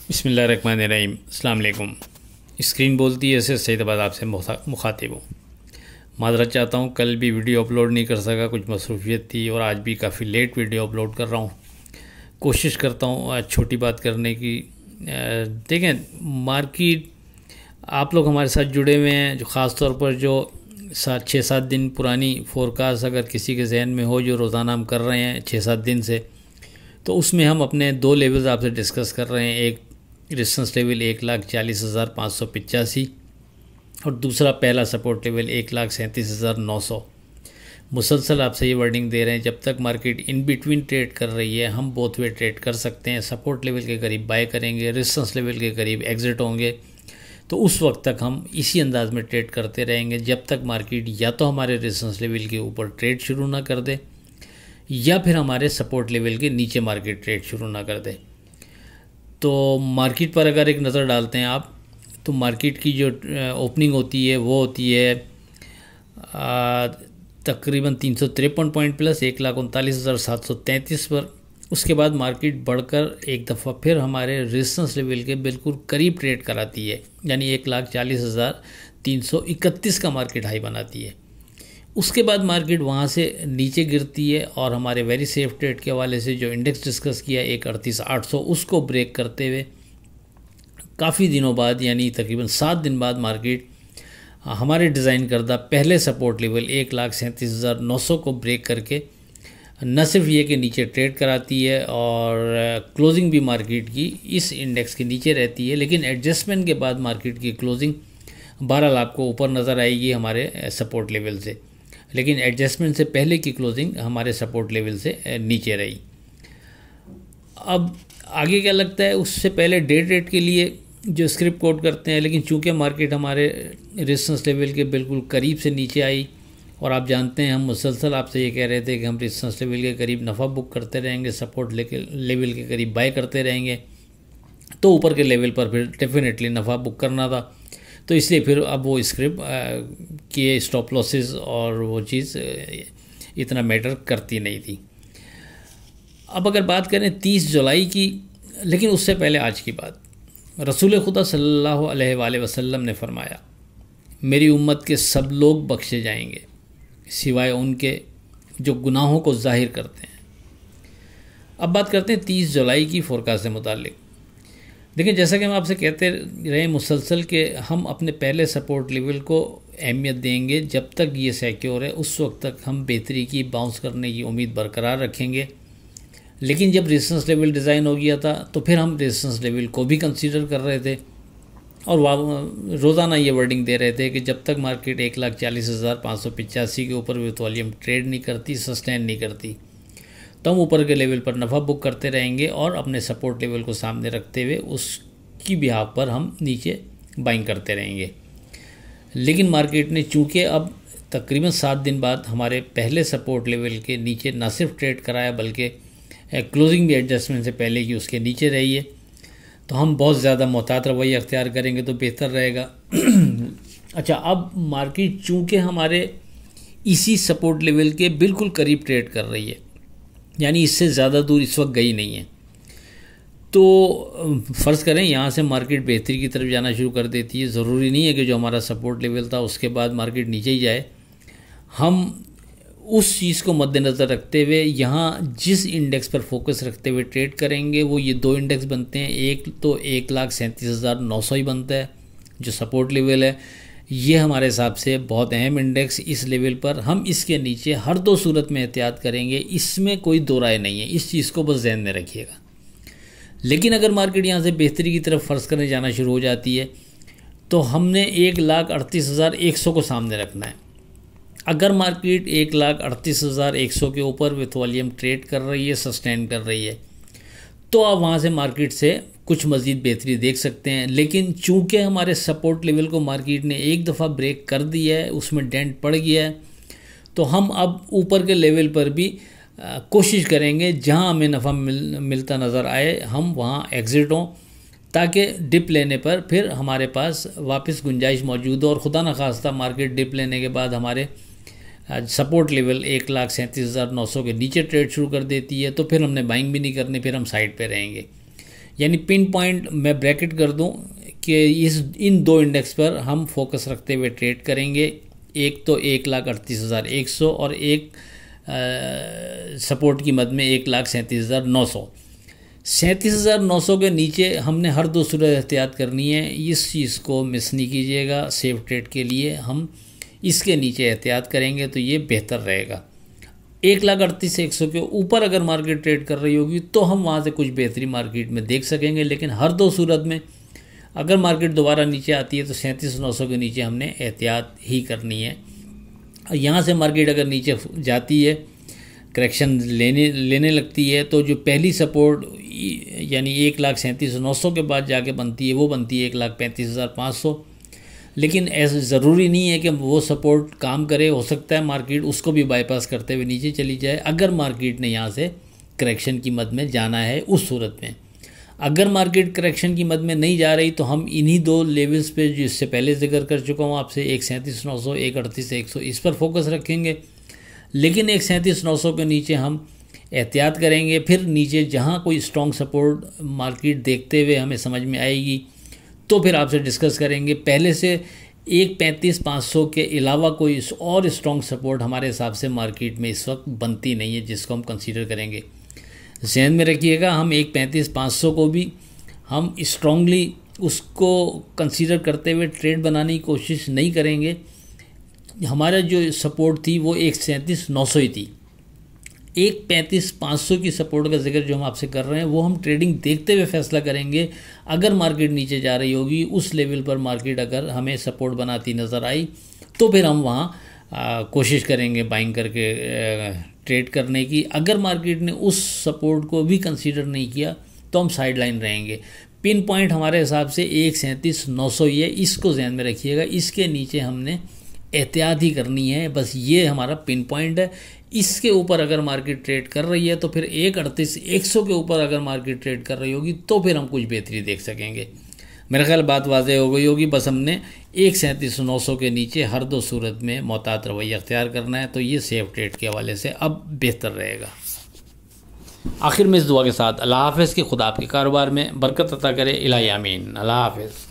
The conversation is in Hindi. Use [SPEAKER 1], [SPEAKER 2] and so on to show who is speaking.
[SPEAKER 1] बिस्मिल्लाहिर्रहमानिर्रहीम। अस्सलाम वालेकुम। स्क्रीन बोलती है ऐसे सईदाबाद आपसे मुखातिब हूँ। माज़रत चाहता हूँ, कल भी वीडियो अपलोड नहीं कर सका, कुछ मसरूफियत थी और आज भी काफ़ी लेट वीडियो अपलोड कर रहा हूँ। कोशिश करता हूँ आज छोटी बात करने की। देखें, मार्केट आप लोग हमारे साथ जुड़े हुए हैं, जो ख़ास तौर पर जो 6-7 दिन पुरानी फोरकास्ट अगर किसी के जहन में हो, जो रोज़ाना हम कर रहे हैं 6-7 दिन से, तो उसमें हम अपने 2 लेवल्स आपसे डिस्कस कर रहे हैं। एक रेजिस्टेंस लेवल 1,40,585 और दूसरा पहला सपोर्ट लेवल 1,37,900। मुसलसल आपसे ये वर्डिंग दे रहे हैं, जब तक मार्केट इन बिटवीन ट्रेड कर रही है हम बोथ वे ट्रेड कर सकते हैं। सपोर्ट लेवल के करीब बाय करेंगे, रेजिस्टेंस लेवल के करीब एग्जिट होंगे, तो उस वक्त तक हम इसी अंदाज में ट्रेड करते रहेंगे जब तक मार्केट या तो हमारे रेजिस्टेंस लेवल के ऊपर ट्रेड शुरू ना कर दे या फिर हमारे सपोर्ट लेवल के नीचे मार्केट ट्रेड शुरू ना कर दे। तो मार्केट पर अगर एक नज़र डालते हैं आप, तो मार्केट की जो ओपनिंग होती है वो होती है तकरीबन 353 पॉइंट प्लस 1,39,733 पर। उसके बाद मार्केट बढ़कर एक दफ़ा फिर हमारे रेजिस्टेंस लेवल के बिल्कुल करीब ट्रेड कराती है, यानी 1,40,331 का मार्केट हाई बनाती है। उसके बाद मार्केट वहाँ से नीचे गिरती है और हमारे वेरी सेफ ट्रेड के हवाले से जो इंडेक्स डिस्कस किया 1,38,800, उसको ब्रेक करते हुए काफ़ी दिनों बाद, यानी तकरीबन 7 दिन बाद, मार्केट हमारे डिज़ाइन करदा पहले सपोर्ट लेवल 1,37,900 को ब्रेक करके न सिर्फ ये कि नीचे ट्रेड कराती है और क्लोजिंग भी मार्केट की इस इंडेक्स के नीचे रहती है, लेकिन एडजस्टमेंट के बाद मार्केट की क्लोजिंग बहरहाल आपको ऊपर नज़र आएगी हमारे सपोर्ट लेवल से, लेकिन एडजस्टमेंट से पहले की क्लोजिंग हमारे सपोर्ट लेवल से नीचे रही। अब आगे क्या लगता है, उससे पहले डे ट्रेड के लिए जो स्क्रिप्ट कोड करते हैं, लेकिन चूंकि मार्केट हमारे रेजिस्टेंस लेवल के बिल्कुल करीब से नीचे आई और आप जानते हैं हम मुसलसल आपसे ये कह रहे थे कि हम रेजिस्टेंस लेवल के करीब नफ़ा बुक करते रहेंगे, सपोर्ट लेवल के करीब बाय करते रहेंगे, तो ऊपर के लेवल पर फिर डेफिनेटली नफ़ा बुक करना था। तो इसलिए फिर अब वो स्क्रिप्ट के स्टॉप लॉसेस और वो चीज़ इतना मैटर करती नहीं थी। अब अगर बात करें 30 जुलाई की, लेकिन उससे पहले आज की बात, रसूल खुदा सल्लल्लाहु अलैहि वसल्लम ने फरमाया, मेरी उम्मत के सब लोग बख्शे जाएंगे सिवाय उनके जो गुनाहों को जाहिर करते हैं। अब बात करते हैं 30 जुलाई की फोरकास्ट से मुतालिक। देखिए, जैसा कि हम आपसे कहते रहे मुसलसल के हम अपने पहले सपोर्ट लेवल को अहमियत देंगे, जब तक ये सिक्योर है उस वक्त तक हम बेहतरी की, बाउंस करने की उम्मीद बरकरार रखेंगे। लेकिन जब रेजिस्टेंस लेवल डिज़ाइन हो गया था तो फिर हम रेजिस्टेंस लेवल को भी कंसीडर कर रहे थे और रोज़ाना ये वर्डिंग दे रहे थे कि जब तक मार्केट 1,40,585 के ऊपर विथ वॉल्यूम ट्रेड नहीं करती, सस्टेन नहीं करती, तो हम ऊपर के लेवल पर नफ़ा बुक करते रहेंगे और अपने सपोर्ट लेवल को सामने रखते हुए उसकी बिहाफ पर हम नीचे बाइंग करते रहेंगे। लेकिन मार्केट ने चूँकि अब तकरीबन 7 दिन बाद हमारे पहले सपोर्ट लेवल के नीचे न सिर्फ ट्रेड कराया बल्कि क्लोजिंग भी एडजस्टमेंट से पहले की उसके नीचे रही है, तो हम बहुत ज़्यादा मोहतात रवैया अख्तियार करेंगे तो बेहतर रहेगा। अच्छा, अब मार्केट चूँकि हमारे इसी सपोर्ट लेवल के बिल्कुल करीब ट्रेड कर रही है, यानी इससे ज़्यादा दूर इस वक्त गई नहीं है, तो फ़र्ज़ करें यहाँ से मार्केट बेहतरी की तरफ जाना शुरू कर देती है। ज़रूरी नहीं है कि जो हमारा सपोर्ट लेवल था उसके बाद मार्केट नीचे ही जाए। हम उस चीज़ को मद्देनज़र रखते हुए यहाँ जिस इंडेक्स पर फोकस रखते हुए ट्रेड करेंगे वो ये 2 इंडेक्स बनते हैं। एक तो 1,37,900 ही बनता है जो सपोर्ट लेवल है, ये हमारे हिसाब से बहुत अहम इंडेक्स। इस लेवल पर हम इसके नीचे हर 2 सूरत में एहतियात करेंगे, इसमें कोई दो राय नहीं है, इस चीज़ को बस ध्यान में रखिएगा। लेकिन अगर मार्केट यहाँ से बेहतरी की तरफ फ़र्ज़ करने जाना शुरू हो जाती है तो हमने 1,38,100 को सामने रखना है। अगर मार्केट 1,38,100 के ऊपर विथ वॉल्यूम ट्रेड कर रही है, सस्टेन कर रही है, तो आप वहाँ से मार्केट से कुछ मज़ीद बेहतरी देख सकते हैं। लेकिन चूँकि हमारे सपोर्ट लेवल को मार्केट ने एक दफ़ा ब्रेक कर दिया है, उसमें डेंट पड़ गया है, तो हम अब ऊपर के लेवल पर भी कोशिश करेंगे जहाँ हमें नफ़ा मिलता नज़र आए हम वहाँ एग्ज़िट हों, ताकि डिप लेने पर फिर हमारे पास वापस गुंजाइश मौजूद हो। और ख़ुदा न खास्ता मार्केट डिप लेने के बाद हमारे सपोर्ट लेवल 1,37,900 के नीचे ट्रेड शुरू कर देती है, तो फिर हमने बाइंग भी नहीं करनी, फिर हम साइड पे रहेंगे। यानी पिन पॉइंट मैं ब्रैकेट कर दूं कि इन दो इंडेक्स पर हम फोकस रखते हुए ट्रेड करेंगे। एक तो 1,38,100 और एक सपोर्ट की मद में 1,37,900। 37,900 के नीचे हमने हर दो सूरत एहतियात करनी है। इस चीज़ को मिस नहीं कीजिएगा। सेफ ट्रेड के लिए हम इसके नीचे एहतियात करेंगे तो ये बेहतर रहेगा। 1,38,100 के ऊपर अगर मार्केट ट्रेड कर रही होगी तो हम वहाँ से कुछ बेहतरी मार्केट में देख सकेंगे, लेकिन हर दो सूरत में अगर मार्केट दोबारा नीचे आती है तो 37,900 के नीचे हमने एहतियात ही करनी है। यहाँ से मार्केट अगर नीचे जाती है, करेक्शन लेने लगती है, तो जो पहली सपोर्ट यानी 1,37,900 के बाद जाके बनती है वो बनती है 1,35,500। लेकिन ऐसा ज़रूरी नहीं है कि वो सपोर्ट काम करे। हो सकता है मार्केट उसको भी बाईपास करते हुए नीचे चली जाए अगर मार्केट ने यहाँ से करेक्शन की मद में जाना है। उस सूरत में अगर मार्केट करेक्शन की मद में नहीं जा रही तो हम इन्हीं दो लेवल्स पे जो इससे पहले जिक्र कर चुका हूँ आपसे, 1,37,900, 1,38,100, इस पर फोकस रखेंगे। लेकिन 1,37,900 के नीचे हम एहतियात करेंगे। फिर नीचे जहाँ कोई स्ट्रॉन्ग सपोर्ट मार्केट देखते हुए हमें समझ में आएगी तो फिर आपसे डिस्कस करेंगे। पहले से 1,35,500 के अलावा कोई और स्ट्रॉन्ग सपोर्ट हमारे हिसाब से मार्केट में इस वक्त बनती नहीं है जिसको हम कंसीडर करेंगे। ज़हन में रखिएगा, हम 1,35,500 को भी हम स्ट्रॉन्गली उसको कंसीडर करते हुए ट्रेड बनाने की कोशिश नहीं करेंगे। हमारा जो सपोर्ट थी वो 1,37,900 ही थी। 1,35,500 की सपोर्ट का जिक्र जो हम आपसे कर रहे हैं वो हम ट्रेडिंग देखते हुए फैसला करेंगे। अगर मार्केट नीचे जा रही होगी, उस लेवल पर मार्केट अगर हमें सपोर्ट बनाती नज़र आई तो फिर हम वहाँ कोशिश करेंगे बाइंग करके ट्रेड करने की। अगर मार्केट ने उस सपोर्ट को भी कंसीडर नहीं किया तो हम साइड लाइन रहेंगे। पिन पॉइंट हमारे हिसाब से 1,37,900 ही है, इसको ध्यान में रखिएगा। इसके नीचे हमने एहतियात ही करनी है, बस ये हमारा पिन पॉइंट है। इसके ऊपर अगर मार्केट ट्रेड कर रही है तो फिर 1,38,100 के ऊपर अगर मार्केट ट्रेड कर रही होगी तो फिर हम कुछ बेहतरी देख सकेंगे। मेरा ख्याल बात वाज़ेह हो गई होगी। बस हमने 1,37,900 के नीचे हर दो सूरत में मोहतात रवैया अख्तियार करना है, तो ये सेफ ट्रेड के हवाले से अब बेहतर रहेगा। आखिर में इस दुआ के साथ अल्लाह हाफ़िज़ कि खुदा आपके कारोबार में बरकत अता करे। इलाही आमीन। अल्लाह हाफ़िज़।